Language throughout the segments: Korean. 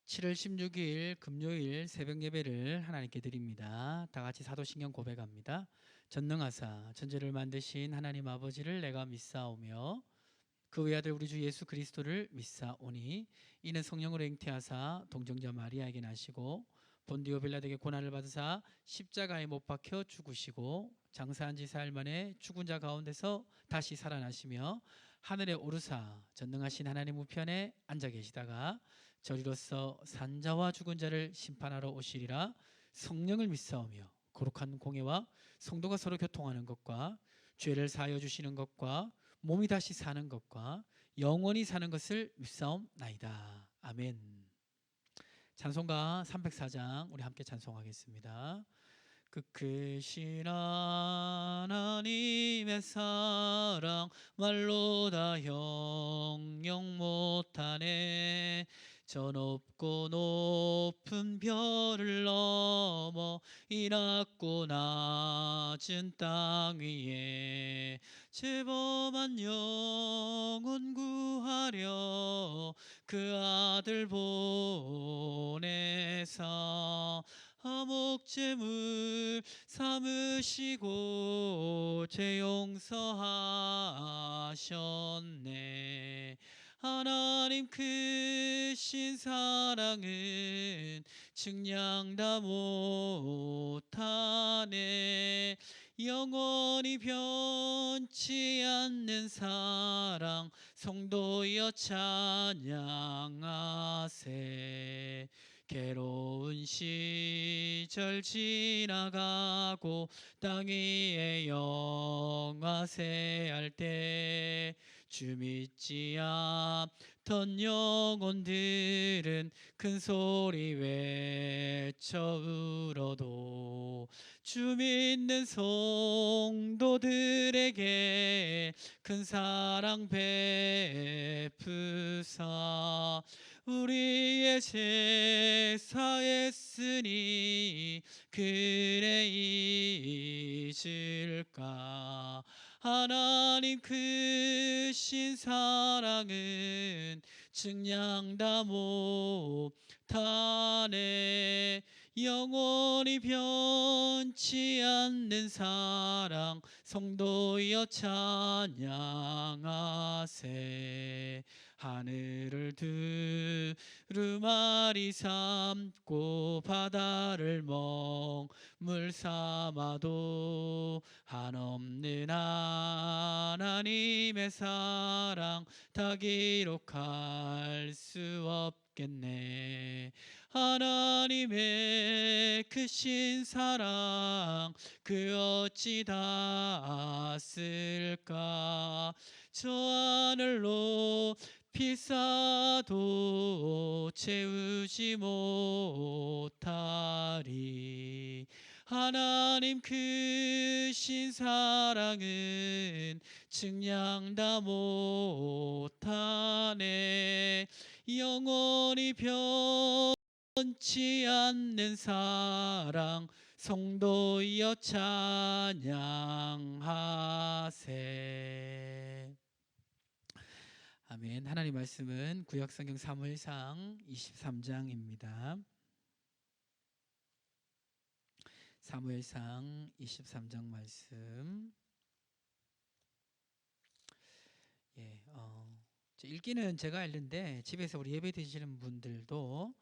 7월 16일 금요일 새벽 예배를 하나님께 드립니다. 다 같이 사도신경 고백합니다. 전능하사 천지를 만드신 하나님 아버지를 내가 믿사오며 그 외아들 우리 주 예수 그리스도를 믿사오니 이는 성령으로 잉태하사 동정자 마리아에게 나시고 본디오 빌라에게 고난을 받으사 십자가에 못 박혀 죽으시고 장사한 지 사흘 만에 죽은 자 가운데서 다시 살아나시며 하늘에 오르사 전능하신 하나님 우편에 앉아 계시다가 저리로서 산자와 죽은 자를 심판하러 오시리라. 성령을 믿사오며 거룩한 공예와 성도가 서로 교통하는 것과 죄를 사하여 주시는 것과 몸이 다시 사는 것과 영원히 사는 것을 믿사옵나이다. 아멘. 찬송가 304장 우리 함께 찬송하겠습니다. 그 크신 하나님의 사랑 말로 다 형용 못하네. 저 높고 높은 별을 넘어 이 낮고 낮은 땅 위에 죄범한 영혼 구하려 그 아들 보내사 화목제물 삼으시고 죄 용서하셨네. 하나님 크신 사랑은 측량 다 못하네. 영원히 변치 않는 사랑 성도여 찬양하세. 괴로운 시절 지나가고 땅 위에 영화세할 때 주 믿지 않던 영혼들은 큰 소리 외쳐 울어도 주 믿는 성도들에게 큰 사랑 베푸사 우리의 죄 사했으니 그래 잊을까. 하나님 크신 사랑은 측량 다 못하네. 영원히 변치 않는 사랑 성도여 찬양하세. 하늘을 두루마리 삼고 바다를 먹물 삼아도 한없는 하나님의 사랑 다 기록할 수 없겠네. 하나님의 크신 사랑 그 어찌 다 쓸까. 저 하늘로 비싸도 채우지 못하리. 하나님 크신 사랑은 측량 다 못하네. 영원히 변치 않는 사랑 성도여 찬양하세. 아멘. 하나님 말씀은 구약성경 사무엘상 23장입니다. 사무엘상 23장 말씀. 읽기는 제가 읽는데 집에서 우리 예배 드시는 분들도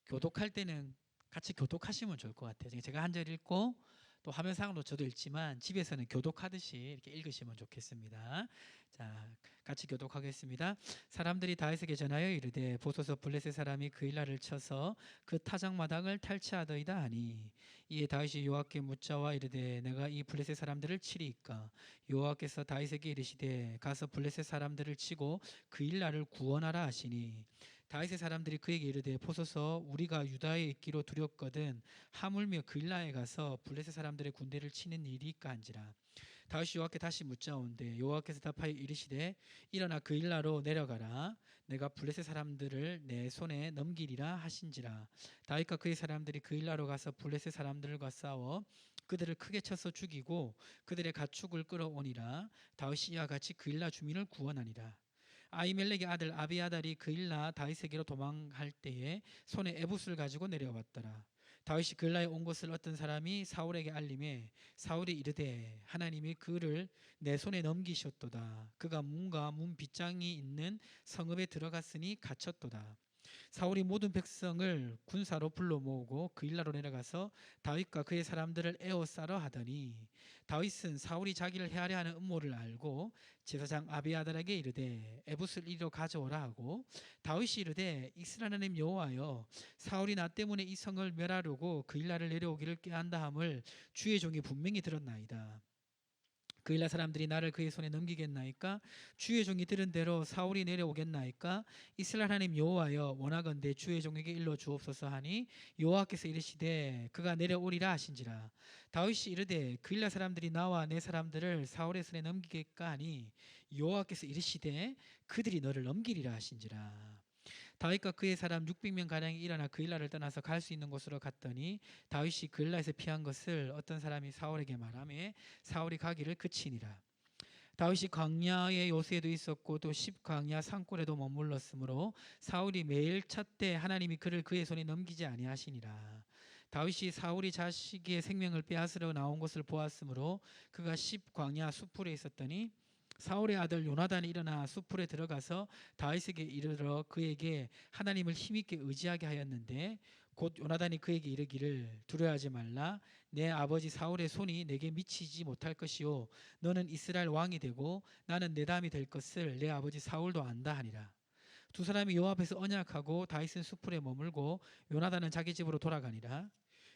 교독할 때는 같이 교독하시면 좋을 것 같아요. 제가 한 절 읽고 또 화면상으로 저도 읽지만 집에서는 교독하듯이 이렇게 읽으시면 좋겠습니다. 자, 같이 교독하겠습니다. 사람들이 다윗에게 전하여 이르되 보소서 블레셋 사람이 그 일날을 쳐서 그 타작마당을 탈취하더이다 하니 이에 다윗이 여호와께 묻자와 이르되 내가 이 블레셋 사람들을 치리이까. 여호와께서 다윗에게 이르시되 가서 블레셋 사람들을 치고 그 일날을 구원하라 하시니 다윗의 사람들이 그에게 이르되 보소서 우리가 유다에 있기로 두렵거든 하물며 그 일라에 가서 블레셋 사람들의 군대를 치는 일이까 한지라. 다윗이 여호와께 다시 묻자온데 여호와께서 답하여 이르시되 일어나 그 일라로 내려가라. 내가 블레셋 사람들을 내 손에 넘기리라 하신지라. 다윗과 그의 사람들이 그 일라로 가서 블레셋 사람들과 싸워 그들을 크게 쳐서 죽이고 그들의 가축을 끌어오니라. 다윗이 이와 같이 그 일라 주민을 구원하니라. 아히멜렉의 아들 아비아달이 그일라 다윗에게로 도망할 때에 손에 에봇을 가지고 내려왔더라. 다윗이 그일라에 온 것을 어떤 사람이 사울에게 알림해 사울이 이르되 하나님이 그를 내 손에 넘기셨도다. 그가 문과 문 빗장이 있는 성읍에 들어갔으니 갇혔도다. 사울이 모든 백성을 군사로 불러 모으고 그일라로 내려가서 다윗과 그의 사람들을 에워싸러 하더니 다윗은 사울이 자기를 해하려 하는 음모를 알고 제사장 아비아달에게 이르되 에봇을 이리로 가져오라 하고 다윗이 이르되 이스라엘 하나님 여호와여 사울이 나 때문에 이 성을 멸하려고 그일라를 내려오기를 꾀한다 함을 주의 종이 분명히 들었나이다. 그일라 사람들이 나를 그의 손에 넘기겠나이까? 주의 종이 들은 대로 사울이 내려오겠나이까? 이스라엘 하나님 여호와여 원하건대 주의 종에게 일러 주옵소서 하니 여호와께서 이르시되 그가 내려오리라 하신지라. 다윗이 이르되 그일라 사람들이 나와 내 사람들을 사울의 손에 넘기겠까 하니 여호와께서 이르시되 그들이 너를 넘기리라 하신지라. 다윗과 그의 사람 600명 가량이 일어나 그일라를 떠나서 갈 수 있는 곳으로 갔더니 다윗이 그일라에서 피한 것을 어떤 사람이 사울에게 말하며 사울이 가기를 그치니라. 다윗이 광야의 요새에도 있었고 또 십광야 산골에도 머물렀으므로 사울이 매일 찾되 하나님이 그를 그의 손에 넘기지 아니하시니라. 다윗이 사울이 자식의 생명을 빼앗으러 나온 것을 보았으므로 그가 십광야 숲풀에 있었더니 사울의 아들 요나단이 일어나 숲풀에 들어가서 다윗에게 이르러 그에게 하나님을 힘있게 의지하게 하였는데 곧 요나단이 그에게 이르기를 두려워하지 말라. 내 아버지 사울의 손이 내게 미치지 못할 것이요 너는 이스라엘 왕이 되고 나는 내 담이 될 것을 내 아버지 사울도 안다 하니라. 두 사람이 여호와 앞에서 언약하고 다윗은 숲풀에 머물고 요나단은 자기 집으로 돌아가니라.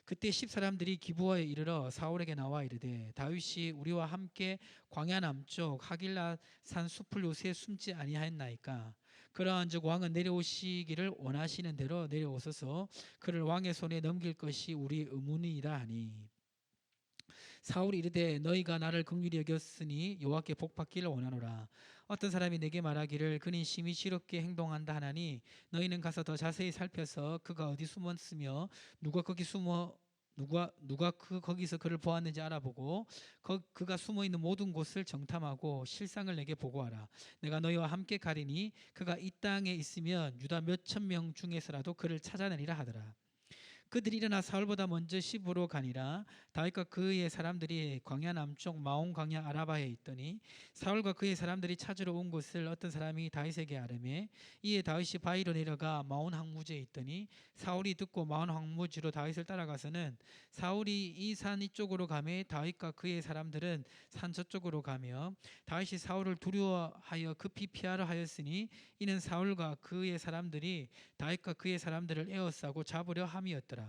그때 10사람들이 기브아에 이르러 사울에게 나와 이르되 다윗이 우리와 함께 광야 남쪽 하길라 산 숲을 요새에 숨지 아니하였나이까? 그러한즉 왕은 내려오시기를 원하시는 대로 내려오소서. 그를 왕의 손에 넘길 것이 우리 의문이다 하니 사울이 이르되 너희가 나를 긍휼히 여겼으니 여호와께 복받기를 원하노라. 어떤 사람이 내게 말하기를 그는 심히 지롭게 행동한다 하나니 너희는 가서 더 자세히 살펴서 그가 어디 숨었으며 누가 거기 숨어 누가 거기서 그를 보았는지 알아보고 그가 숨어 있는 모든 곳을 정탐하고 실상을 내게 보고하라. 내가 너희와 함께 가리니 그가 이 땅에 있으면 유다 몇천 명 중에서라도 그를 찾아내리라 하더라. 그들이 일어나 사울보다 먼저 시브로 가니라. 다윗과 그의 사람들이 광야 남쪽 마온 광야 아라바에 있더니 사울과 그의 사람들이 찾으러 온 곳을 어떤 사람이 다윗에게 아뢰매 이에 다윗이 바위로 내려가 마온 황무지에 있더니 사울이 듣고 마온 황무지로 다윗을 따라가서는 사울이 이 산 이쪽으로 가매 다윗과 그의 사람들은 산 저쪽으로 가며 다윗이 사울을 두려워하여 급히 피하려 하였으니 이는 사울과 그의 사람들이 다윗과 그의 사람들을 에워싸고 잡으려 함이었더라.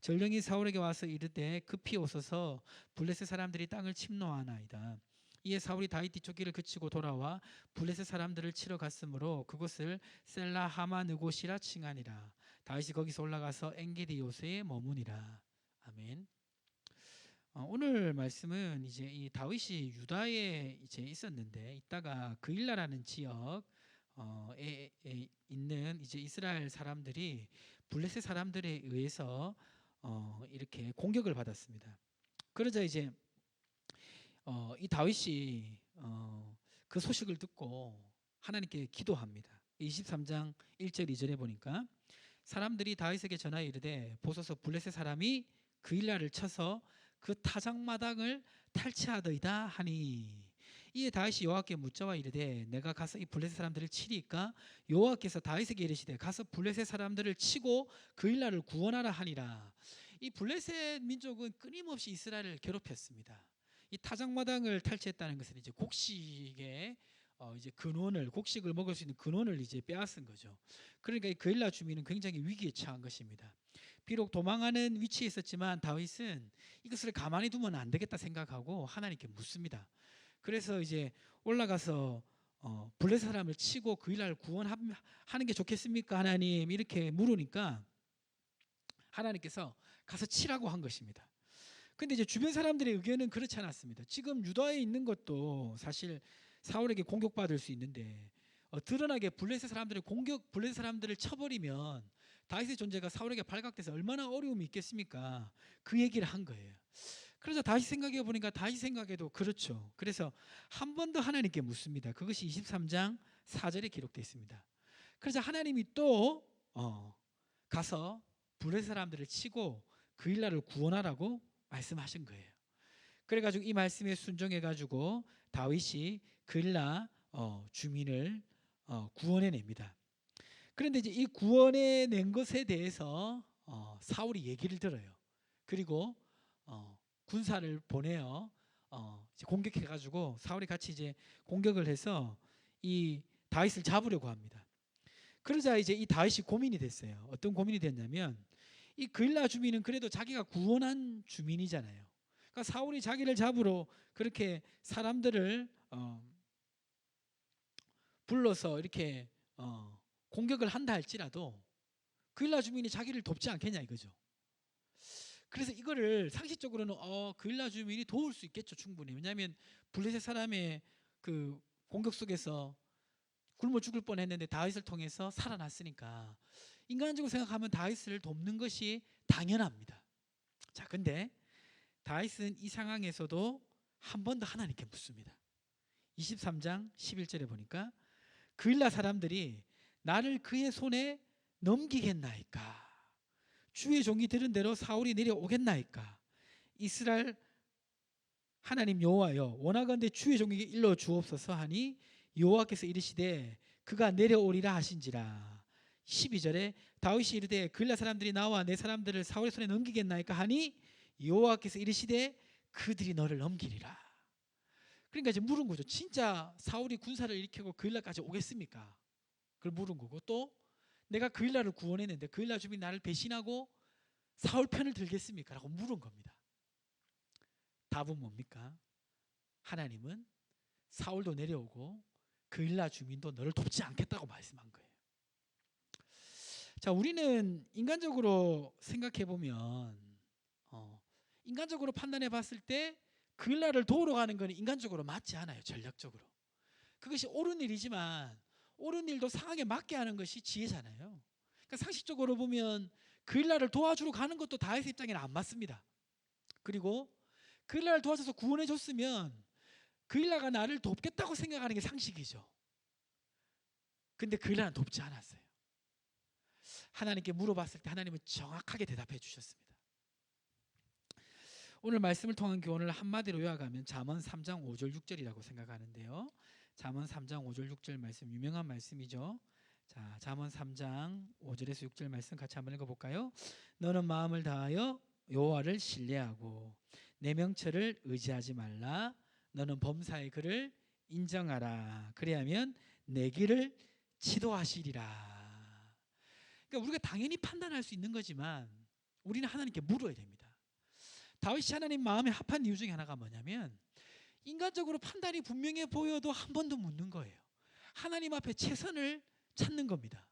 전령이 사울에게 와서 이르되 급히 오소서 블레셋 사람들이 땅을 침노하나이다. 이에 사울이 다윗 뒤쫓기를 그치고 돌아와 블레셋 사람들을 치러 갔으므로 그곳을 셀라 하마느곳이라 칭하니라. 다윗이 거기서 올라가서 엔게디 요새에 머무니라. 아멘. 오늘 말씀은 이제 이 다윗이 유다에 이제 있었는데 있다가 그일라라는 지역에 있는 이제 이스라엘 사람들이 블레셋 사람들에 의해서 이렇게 공격을 받았습니다. 그러자 이제 이 다윗이 그 소식을 듣고 하나님께 기도합니다. 23장 1절 2절에 보니까 사람들이 다윗에게 전하여 이르되 보소서 블레셋 사람이 그일라를 쳐서 그 타작마당을 탈취하더이다 하니 이에 다윗이 여호와께 묻자와 이르되 내가 가서 이 블레셋 사람들을 치리까? 여호와께서 다윗에게 이르시되 가서 블레셋 사람들을 치고 그일라를 구원하라 하니라. 이 블레셋 민족은 끊임없이 이스라엘을 괴롭혔습니다. 이 타작마당을 탈취했다는 것은 이제 곡식의 이제 근원을 곡식을 먹을 수 있는 근원을 이제 빼앗은 거죠. 그러니까 이 그일라 주민은 굉장히 위기에 처한 것입니다. 비록 도망하는 위치에 있었지만 다윗은 이것을 가만히 두면 안 되겠다 생각하고 하나님께 묻습니다. 그래서 이제 올라가서 블레셋 사람을 치고 그일라를 구원하는 게 좋겠습니까 하나님 이렇게 물으니까 하나님께서 가서 치라고 한 것입니다. 근데 이제 주변 사람들의 의견은 그렇지 않았습니다. 지금 유다에 있는 것도 사실 사울에게 공격받을 수 있는데 드러나게 블레셋 사람들을 쳐버리면 다윗의 존재가 사울에게 발각돼서 얼마나 어려움이 있겠습니까? 그 얘기를 한 거예요. 그래서 다시 생각해 보니까 다시 생각해도 그렇죠. 그래서 한 번 더 하나님께 묻습니다. 그것이 23장 4절에 기록되어 있습니다. 그래서 하나님이 또 가서 블레셋 사람들을 치고 그 일나라를 구원하라고 말씀하신 거예요. 그래가지고 이 말씀에 순종해가지고 다윗이 그 일나 주민을 구원해냅니다. 그런데 이제 이 구원해낸 것에 대해서 사울이 얘기를 들어요. 그리고 군사를 보내어 이제 공격해가지고 사울이 같이 이제 공격을 해서 이 다윗을 잡으려고 합니다. 그러자 이제 이 다윗이 고민이 됐어요. 어떤 고민이 됐냐면 이 그일라 주민은 그래도 자기가 구원한 주민이잖아요. 그러니까 사울이 자기를 잡으러 그렇게 사람들을 불러서 이렇게 공격을 한다 할지라도 그일라 주민이 자기를 돕지 않겠냐 이거죠. 그래서 이거를 상식적으로는 그일라 주민이 도울 수 있겠죠, 충분히. 왜냐하면 블레셋 사람의 그 공격 속에서 굶어 죽을 뻔했는데 다윗을 통해서 살아났으니까 인간적으로 생각하면 다윗을 돕는 것이 당연합니다. 자, 근데 다윗은 이 상황에서도 한 번 더 하나님께 묻습니다. 23장 11절에 보니까 그일라 사람들이 나를 그의 손에 넘기겠나이까? 주의 종이 들은 대로 사울이 내려오겠나이까? 이스라엘 하나님 여호와여, 원하건대 주의 종에게 일러 주옵소서 하니 여호와께서 이르시되 그가 내려오리라 하신지라. 12절에 다윗이 이르되 그일라 사람들이 나와 내 사람들을 사울의 손에 넘기겠나이까 하니 여호와께서 이르시되 그들이 너를 넘기리라. 그러니까 이제 물은 거죠. 진짜 사울이 군사를 일으키고 그일라까지 오겠습니까? 그걸 물은 거고, 또 내가 그일라를 구원했는데 그일라 주민이 나를 배신하고 사울 편을 들겠습니까? 라고 물은 겁니다. 답은 뭡니까? 하나님은 사울도 내려오고 그일라 주민도 너를 돕지 않겠다고 말씀한 거예요. 자, 우리는 인간적으로 생각해 보면 인간적으로 판단해 봤을 때 그일라를 도우러 가는 건 인간적으로 맞지 않아요. 전략적으로 그것이 옳은 일이지만 옳은 일도 상황에 맞게 하는 것이 지혜잖아요. 그러니까 상식적으로 보면 그일라를 도와주러 가는 것도 다윗의 입장에는 안 맞습니다. 그리고 그일라를 도와줘서 구원해 줬으면 그일라가 나를 돕겠다고 생각하는 게 상식이죠. 근데 그일라는 돕지 않았어요. 하나님께 물어봤을 때 하나님은 정확하게 대답해 주셨습니다. 오늘 말씀을 통한 교훈을 한마디로 요약하면 잠언 3장 5절 6절이라고 생각하는데요. 잠언 3장 5절 6절 말씀, 유명한 말씀이죠. 자, 잠언 3장 5절에서 6절 말씀 같이 한번 읽어볼까요? 너는 마음을 다하여 여호와를 신뢰하고 내 명철을 의지하지 말라. 너는 범사의 그를 인정하라. 그리하면 내 길을 지도하시리라. 그러니까 우리가 당연히 판단할 수 있는 거지만 우리는 하나님께 물어야 됩니다. 다윗이 하나님 마음에 합한 이유 중에 하나가 뭐냐면 인간적으로 판단이 분명해 보여도 한 번 더 묻는 거예요. 하나님 앞에 최선을 찾는 겁니다.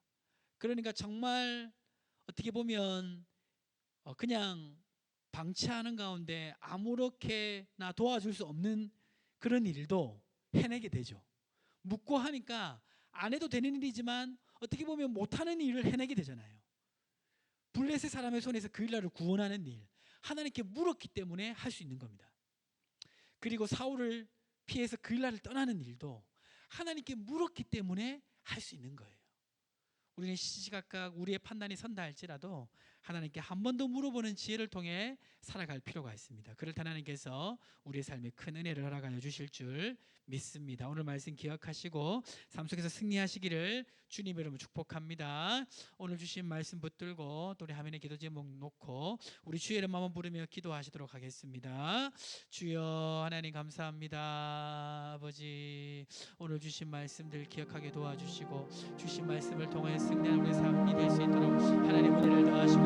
그러니까 정말 어떻게 보면 그냥 방치하는 가운데 아무렇게나 도와줄 수 없는 그런 일도 해내게 되죠. 묻고 하니까 안 해도 되는 일이지만 어떻게 보면 못하는 일을 해내게 되잖아요. 블레셋 사람의 손에서 그일라를 구원하는 일, 하나님께 물었기 때문에 할 수 있는 겁니다. 그리고 사울을 피해서 그일라를 떠나는 일도 하나님께 물었기 때문에 할 수 있는 거예요. 우리는 시시각각 우리의 판단이 선다 할지라도 하나님께 한 번 더 물어보는 지혜를 통해 살아갈 필요가 있습니다. 그럴 때 하나님께서 우리의 삶에 큰 은혜를 허락하여 주실 줄 믿습니다. 오늘 말씀 기억하시고 삶 속에서 승리하시기를 주님의 이름으로 축복합니다. 오늘 주신 말씀 붙들고 또 우리 화면에 기도 제목 놓고 우리 주의 이름 한번 부르며 기도하시도록 하겠습니다. 주여, 하나님 감사합니다. 아버지, 오늘 주신 말씀들 기억하게 도와주시고 주신 말씀을 통해 승리하는 우리 삶이 될 수 있도록 하나님 은혜를 더하시고